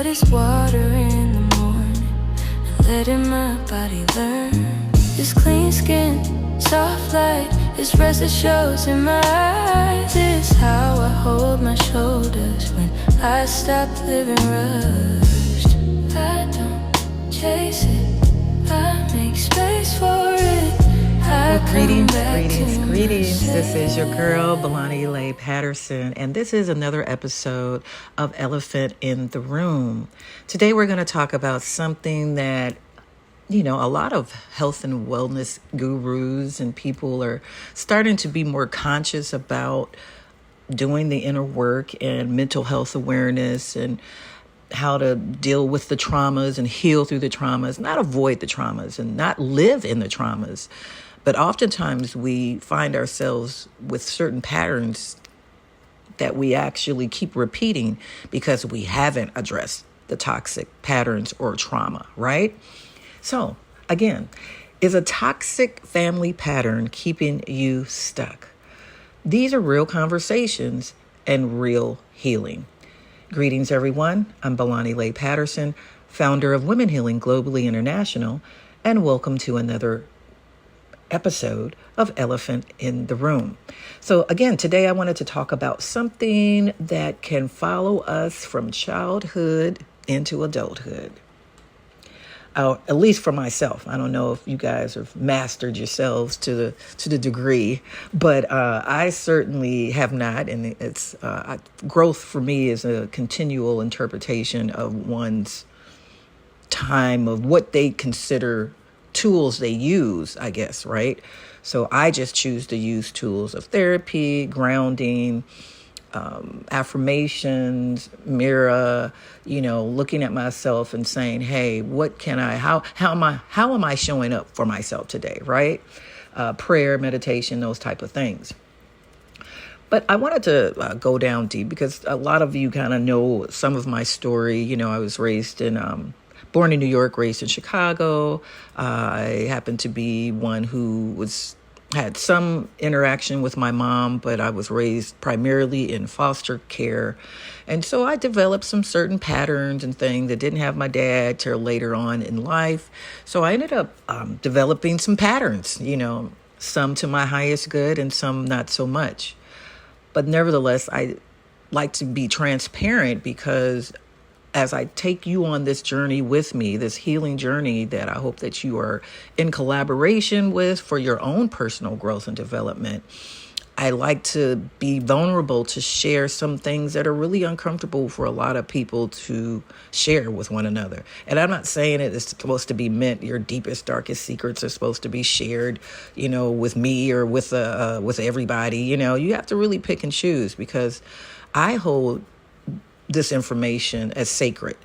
as water in the morning, and letting my body learn. This clean skin, soft light, this rest that shows in my eyes. This is how I hold my shoulders when I stop living rushed. I don't chase it, I make space for it. Greetings. This is your girl, Bolanile Patterson, and this is another episode of Elephant in the Room. Today we're going to talk about something that, a lot of health and wellness gurus and people are starting to be more conscious about doing the inner work and mental health awareness and how to deal with the traumas and heal through the traumas, not avoid the traumas and not live in the traumas. But oftentimes we find ourselves with certain patterns that we actually keep repeating because we haven't addressed the toxic patterns or trauma, right? So, again, is a toxic family pattern keeping you stuck? These are real conversations and real healing. Greetings, everyone. I'm Bolanile Patterson, founder of Women Healing Globally International, and welcome to another episode of Elephant in the Room. So again, today I wanted to talk about something that can follow us from childhood into adulthood. At least for myself. I don't know if you guys have mastered yourselves to the degree, but I certainly have not. And it's growth for me is a continual interpretation of one's time, of what they consider tools they use, I guess, right? So I just choose to use tools of therapy, grounding, affirmations, mirror, looking at myself and saying, hey, how am I showing up for myself today, right? Prayer, meditation, those type of things. But I wanted to go down deep because a lot of you kind of know some of my story. I was born in New York, raised in Chicago. I happened to be one who had some interaction with my mom, but I was raised primarily in foster care. And so I developed some certain patterns and things that didn't have my dad till later on in life. So I ended up developing some patterns, some to my highest good and some not so much. But nevertheless, I like to be transparent because as I take you on this journey with me, this healing journey that I hope that you are in collaboration with for your own personal growth and development, I like to be vulnerable to share some things that are really uncomfortable for a lot of people to share with one another. And I'm not saying it is supposed to be meant your deepest, darkest secrets are supposed to be shared, with me or with everybody. You have to really pick and choose because I hold this information as sacred.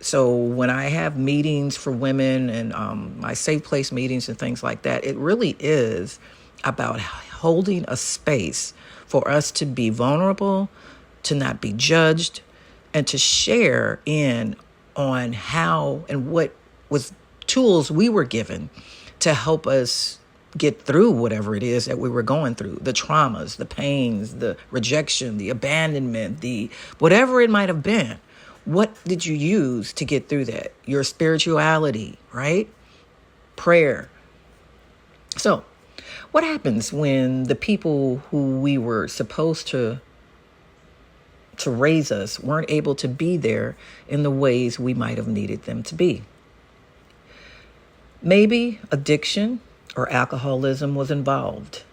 So when I have meetings for women and my safe place meetings and things like that, it really is about holding a space for us to be vulnerable, to not be judged, and to share on how and what was tools we were given to help us get through whatever it is that we were going through, the traumas, the pains, the rejection, the abandonment, the whatever it might have been. What did you use to get through that? Your spirituality, right? Prayer. So what happens when the people who we were supposed to raise us weren't able to be there in the ways we might have needed them to be? Maybe addiction or alcoholism was involved.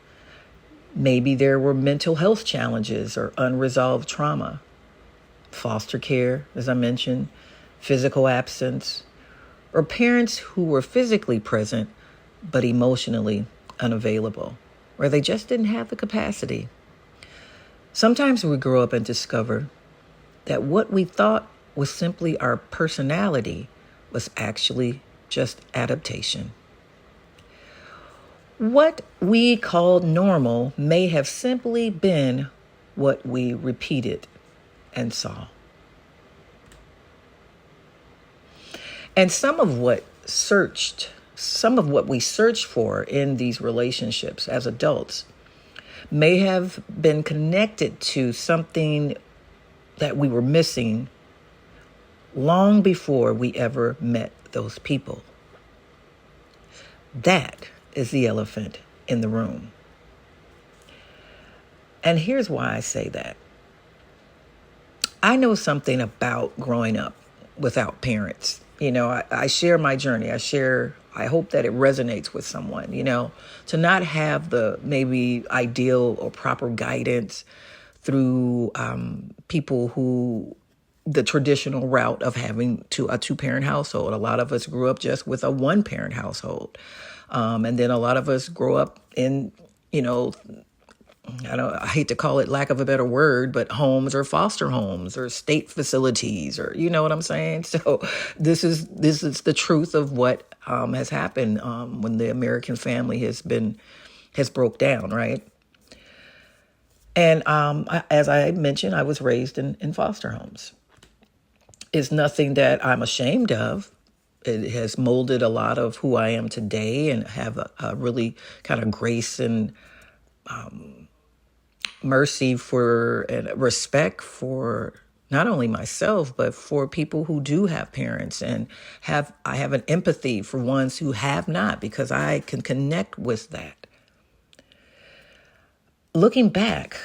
Maybe there were mental health challenges or unresolved trauma. Foster care, as I mentioned, physical absence, or parents who were physically present but emotionally unavailable, or they just didn't have the capacity. Sometimes we grow up and discover that what we thought was simply our personality was actually just adaptation. What we called normal may have simply been what we repeated and saw. And some of what we searched for in these relationships as adults may have been connected to something that we were missing long before we ever met those people. That is the elephant in the room. And here's why I say that. I know something about growing up without parents. I share my journey. I hope that it resonates with someone, to not have the maybe ideal or proper guidance through people who the traditional route of having a two-parent household. A lot of us grew up just with a one-parent household. And then a lot of us grow up in, I hate to call it lack of a better word, but homes or foster homes or state facilities, or you know what I'm saying? So this is the truth of what has happened when the American family has broke down, right? And as I mentioned, I was raised in foster homes. It's nothing that I'm ashamed of. It has molded a lot of who I am today, and have a really kind of grace and mercy for and respect for not only myself, but for people who do have parents, and I have an empathy for ones who have not, because I can connect with that. Looking back,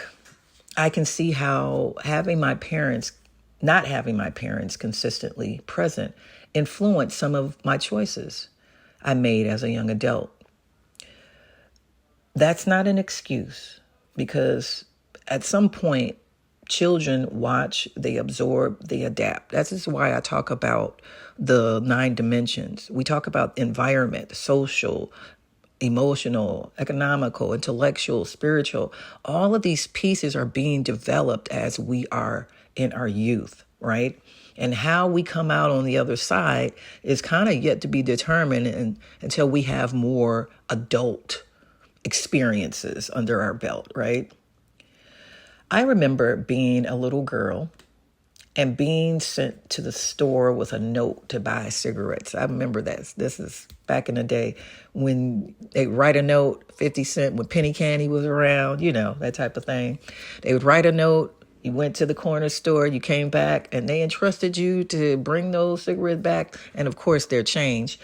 I can see how not having my parents consistently present influenced some of my choices I made as a young adult. That's not an excuse, because at some point, children watch, they absorb, they adapt. That's just why I talk about the 9 dimensions. We talk about environment, social, emotional, economical, intellectual, spiritual. All of these pieces are being developed as we are in our youth, right? And how we come out on the other side is kind of yet to be determined until we have more adult experiences under our belt, right? I remember being a little girl and being sent to the store with a note to buy cigarettes. I remember that. This is back in the day when they write a note, 50 cent, when penny candy was around, that type of thing. They would write a note. You went to the corner store, you came back, and they entrusted you to bring those cigarettes back. And of course, their change.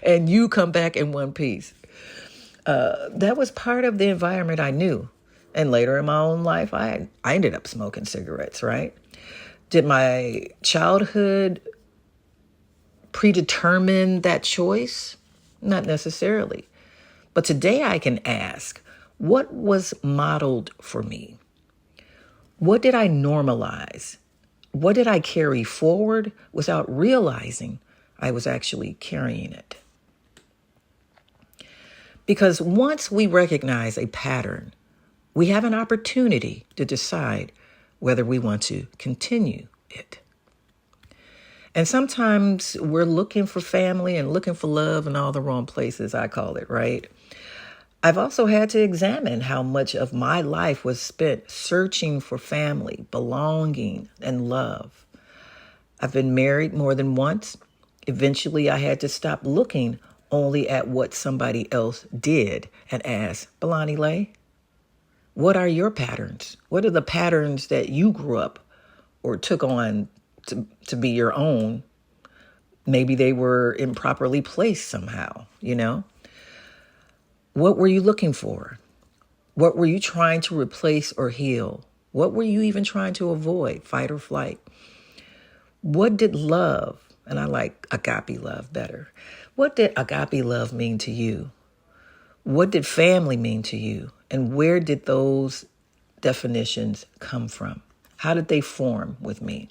And you come back in one piece. That was part of the environment I knew. And later in my own life, I ended up smoking cigarettes, right? Did my childhood predetermine that choice? Not necessarily. But today I can ask, what was modeled for me? What did I normalize? What did I carry forward without realizing I was actually carrying it? Because once we recognize a pattern, we have an opportunity to decide whether we want to continue it. And sometimes we're looking for family and looking for love in all the wrong places, I call it, right? I've also had to examine how much of my life was spent searching for family, belonging, and love. I've been married more than once. Eventually, I had to stop looking only at what somebody else did and ask, Bolanile, what are your patterns? What are the patterns that you grew up or took on to be your own? Maybe they were improperly placed somehow, What were you looking for? What were you trying to replace or heal? What were you even trying to avoid, fight or flight? What did love, and I like agape love better, what did agape love mean to you? What did family mean to you? And where did those definitions come from? How did they form with me?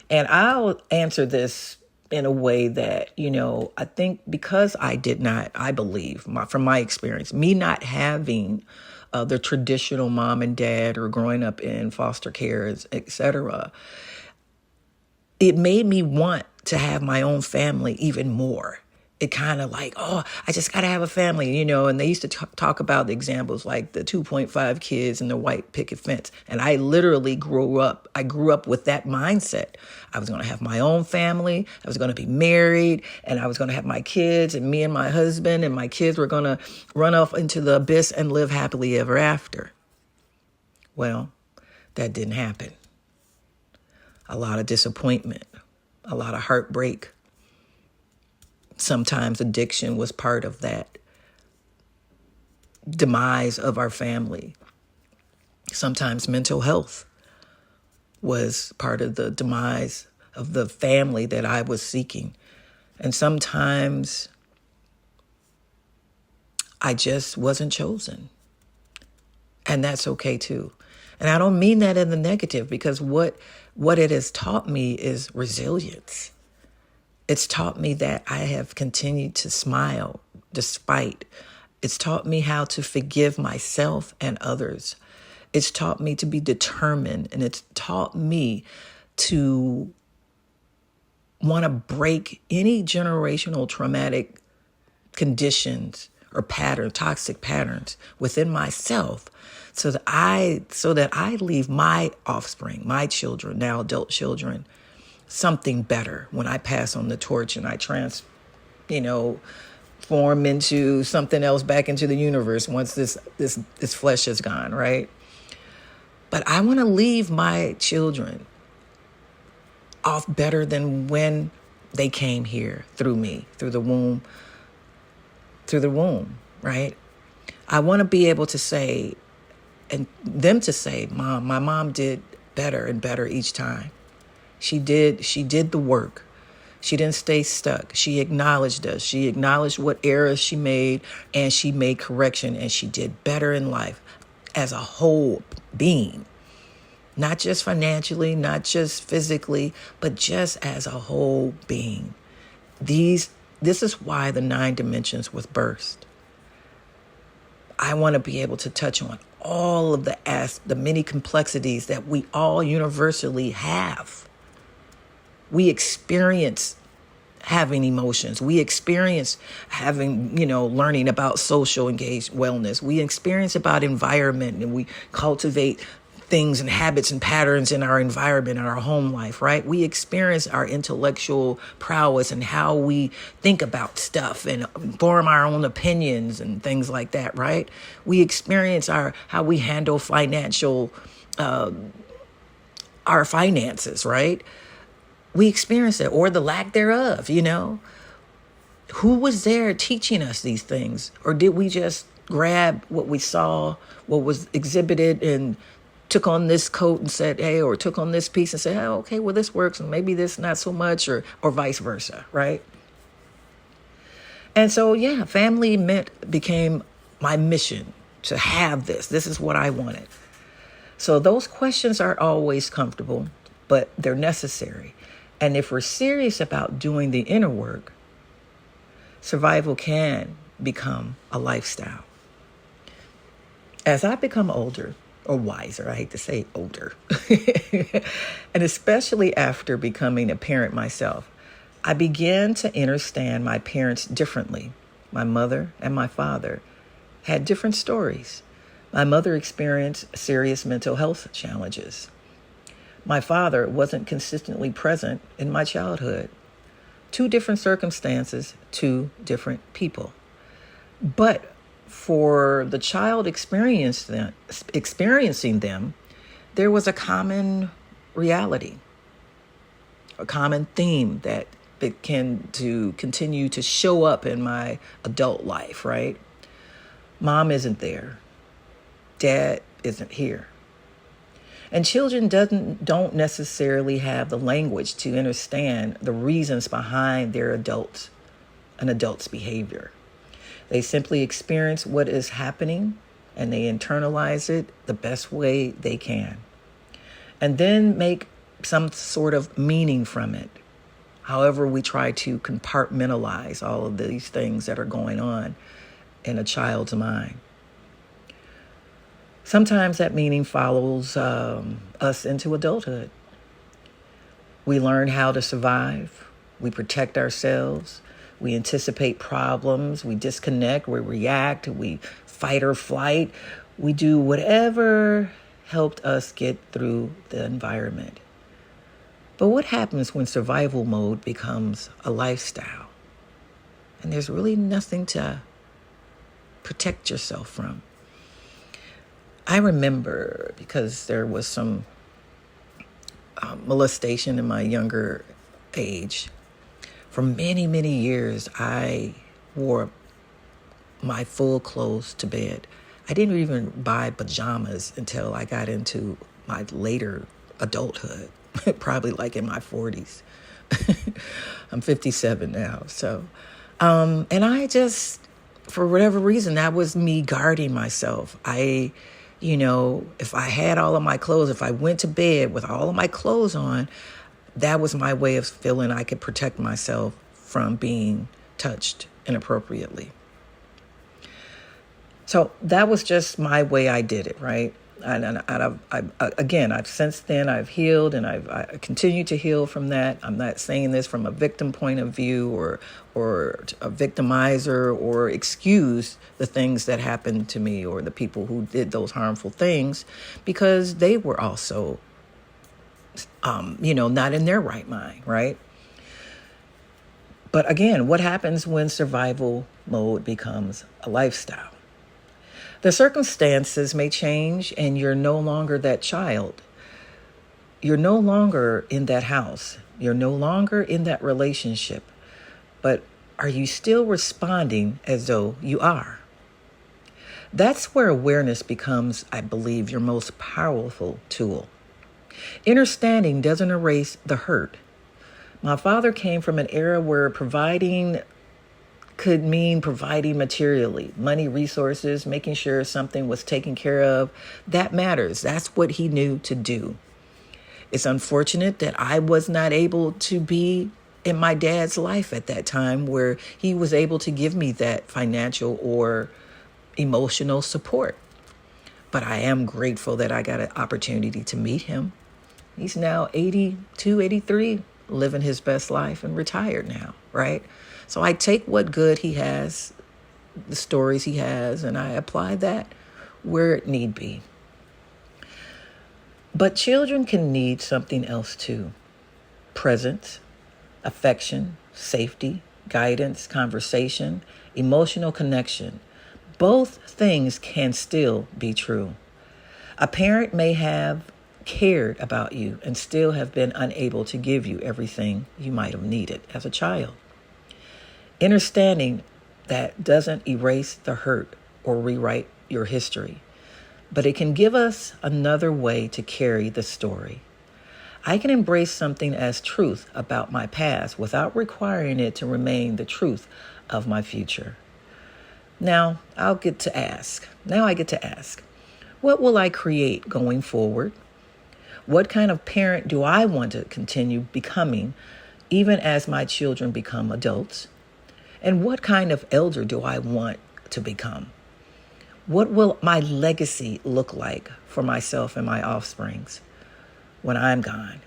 And I'll answer this in a way that, I think because I believe, from my experience, me not having the traditional mom and dad or growing up in foster care, etc., it made me want to have my own family even more. It kind of like, I just got to have a family, and they used to talk about the examples like the 2.5 kids and the white picket fence. And I literally grew up with that mindset. I was going to have my own family. I was going to be married, and I was going to have my kids, and me and my husband and my kids were going to run off into the abyss and live happily ever after. Well, that didn't happen. a lot of disappointment, a lot of heartbreak. Sometimes addiction was part of that demise of our family. Sometimes mental health was part of the demise of the family that I was seeking. And sometimes I just wasn't chosen. And that's okay too. And I don't mean that in the negative, because what it has taught me is resilience. It's taught me that I have continued to smile despite. It's taught me how to forgive myself and others. It's taught me to be determined, and it's taught me to want to break any generational traumatic conditions or toxic patterns within myself, so that I leave my offspring, my children, now adult children, something better when I pass on the torch and I form into something else back into the universe once this flesh is gone, right? But I want to leave my children off better than when they came here through me, through the womb, right? I want to be able to say, and them to say, Mom, my mom did better and better each time. She did the work. She didn't stay stuck. She acknowledged us. She acknowledged what errors she made, and she made correction, and she did better in life as a whole being. Not just financially, not just physically, but just as a whole being. This is why the 9 dimensions was birthed. I want to be able to touch on all of the many complexities that we all universally have. We experience having emotions. We experience having, learning about social wellness. We experience about environment, and we cultivate things and habits and patterns in our environment, in our home life, right? We experience our intellectual prowess and how we think about stuff and form our own opinions and things like that, right? We experience how we handle our finances, right? We experience it, or the lack thereof, Who was there teaching us these things? Or did we just grab what we saw, what was exhibited, and took on this coat and said, hey, or took on this piece and said, oh, okay, well, this works, and maybe this not so much, or vice versa, right? And so, family became my mission to have this. This is what I wanted. So those questions aren't always comfortable, but they're necessary. And if we're serious about doing the inner work, survival can become a lifestyle. As I become older, or wiser, I hate to say older, and especially after becoming a parent myself, I began to understand my parents differently. My mother and my father had different stories. My mother experienced serious mental health challenges. My father wasn't consistently present in my childhood. 2 different circumstances, 2 different people. But for the child experiencing them, there was a common reality, a common theme that began to continue to show up in my adult life, right? Mom isn't there. Dad isn't here. And children don't necessarily have the language to understand the reasons behind an adult's behavior. They simply experience what is happening, and they internalize it the best way they can, and then make some sort of meaning from it. However, we try to compartmentalize all of these things that are going on in a child's mind. Sometimes that meaning follows us into adulthood. We learn how to survive. We protect ourselves. We anticipate problems. We disconnect. We react. We fight or flight. We do whatever helped us get through the environment. But what happens when survival mode becomes a lifestyle? And there's really nothing to protect yourself from. I remember, because there was some molestation in my younger age. For many, many years, I wore my full clothes to bed. I didn't even buy pajamas until I got into my later adulthood, probably like in my 40s. I'm 57 now. So, and I just, for whatever reason, that was me guarding myself. If I had all of my clothes, if I went to bed with all of my clothes on, that was my way of feeling I could protect myself from being touched inappropriately. So that was just my way I did it, right? And I've since then I've healed, and I continue to heal from that. I'm not saying this from a victim point of view or a victimizer or excuse the things that happened to me or the people who did those harmful things, because they were also, not in their right mind, right? But again, what happens when survival mode becomes a lifestyle? The circumstances may change and you're no longer that child. You're no longer in that house. You're no longer in that relationship. But are you still responding as though you are? That's where awareness becomes, I believe, your most powerful tool. Understanding doesn't erase the hurt. My father came from an era where providing could mean providing materially, money, resources, making sure something was taken care of. That matters. That's what he knew to do. It's unfortunate that I was not able to be in my dad's life at that time where he was able to give me that financial or emotional support. But I am grateful that I got an opportunity to meet him. He's now 82, 83, living his best life and retired now, right? So I take what good he has, the stories he has, and I apply that where it need be. But children can need something else too. Presence, affection, safety, guidance, conversation, emotional connection. Both things can still be true. A parent may have cared about you and still have been unable to give you everything you might have needed as a child. Understanding that doesn't erase the hurt or rewrite your history, but it can give us another way to carry the story. I can embrace something as truth about my past without requiring it to remain the truth of my future. Now I get to ask, what will I create going forward? What kind of parent do I want to continue becoming even as my children become adults? And what kind of elder do I want to become? What will my legacy look like for myself and my offsprings when I'm gone?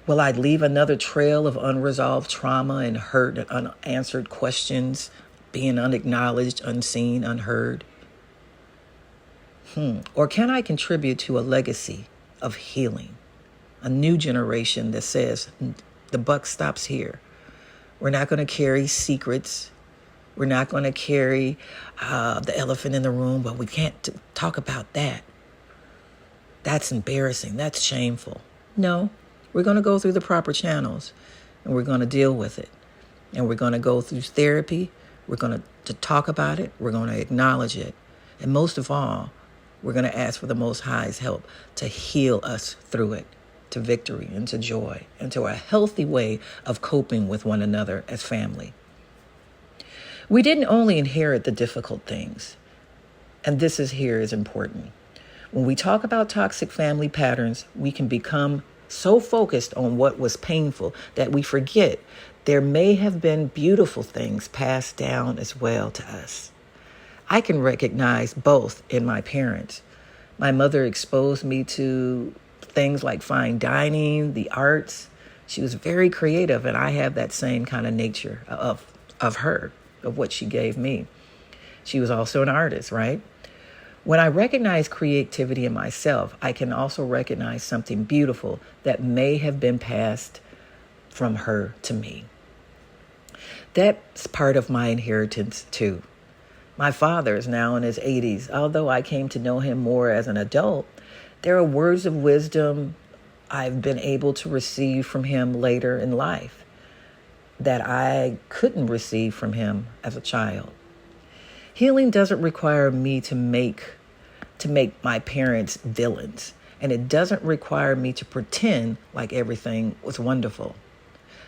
Will I leave another trail of unresolved trauma and hurt and unanswered questions, being unacknowledged, unseen, unheard? Or can I contribute to a legacy of healing, a new generation that says the buck stops here? We're not going to carry secrets. We're not going to carry the elephant in the room, but we can't talk about that. That's embarrassing. That's shameful. No, we're going to go through the proper channels and we're going to deal with it. And we're going to go through therapy. We're going to talk about it. We're going to acknowledge it. And most of all, we're going to ask for the Most High's help to heal us through it, to victory and to joy and to a healthy way of coping with one another as family. We didn't only inherit the difficult things, and this is important. When we talk about toxic family patterns, we can become so focused on what was painful that we forget there may have been beautiful things passed down as well to us. I can recognize both in my parents. My mother exposed me to things like fine dining, the arts. She was very creative, and I have that same kind of nature of her, of what she gave me. She was also an artist, right? When I recognize creativity in myself, I can also recognize something beautiful that may have been passed from her to me. That's part of my inheritance too. My father is now in his 80s. Although I came to know him more as an adult, there are words of wisdom I've been able to receive from him later in life that I couldn't receive from him as a child. Healing doesn't require me to make my parents villains, and it doesn't require me to pretend like everything was wonderful.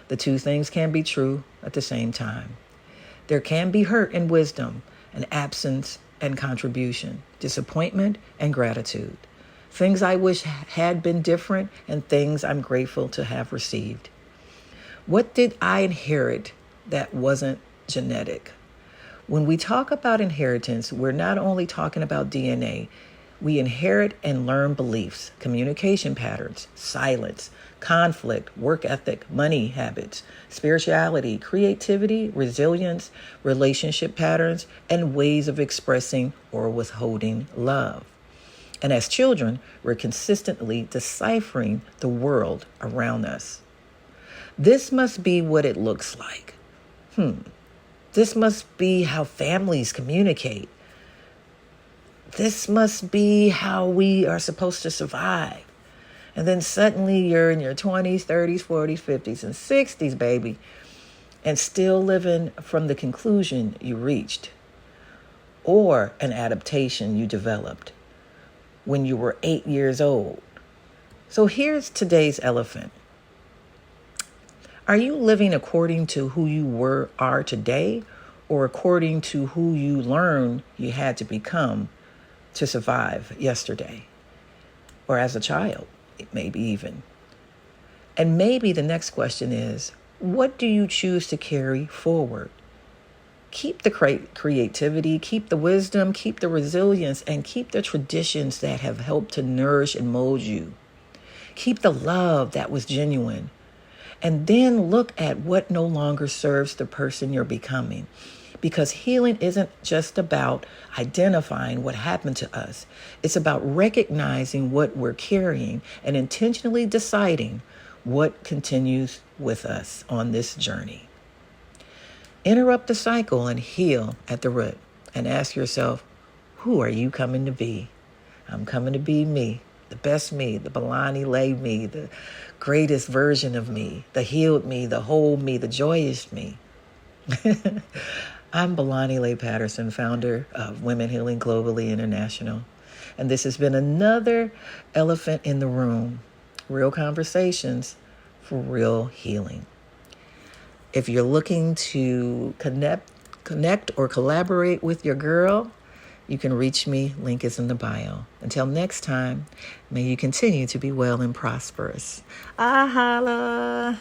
The two things can be true at the same time. There can be hurt and wisdom, and absence and contribution, disappointment and gratitude, things I wish had been different, and things I'm grateful to have received. What did I inherit that wasn't genetic? When we talk about inheritance, we're not only talking about DNA. We inherit and learn beliefs, communication patterns, silence, conflict, work ethic, money habits, spirituality, creativity, resilience, relationship patterns, and ways of expressing or withholding love. And as children, we're consistently deciphering the world around us. This must be what it looks like. This must be how families communicate. This must be how we are supposed to survive. And then suddenly you're in your 20s, 30s, 40s, 50s, and 60s, baby, and still living from the conclusion you reached or an adaptation you developed when you were 8 years old. So here's today's elephant. Are you living according to who you are today, or according to who you learned you had to become to survive yesterday, or as a child, maybe even? And maybe the next question is, what do you choose to carry forward? Keep the creativity, keep the wisdom, keep the resilience, and keep the traditions that have helped to nourish and mold you. Keep the love that was genuine. And then look at what no longer serves the person you're becoming. Because healing isn't just about identifying what happened to us. It's about recognizing what we're carrying and intentionally deciding what continues with us on this journey. Interrupt the cycle and heal at the root, and ask yourself, who are you coming to be? I'm coming to be me, the best me, the Bolanile me, the greatest version of me, the healed me, the whole me, the joyous me. I'm Bolanile Patterson, founder of Women Healing Globally International. And this has been another Elephant in the Room, real conversations for real healing. If you're looking to connect or collaborate with your girl, you can reach me. Link is in the bio. Until next time, may you continue to be well and prosperous. Ahala.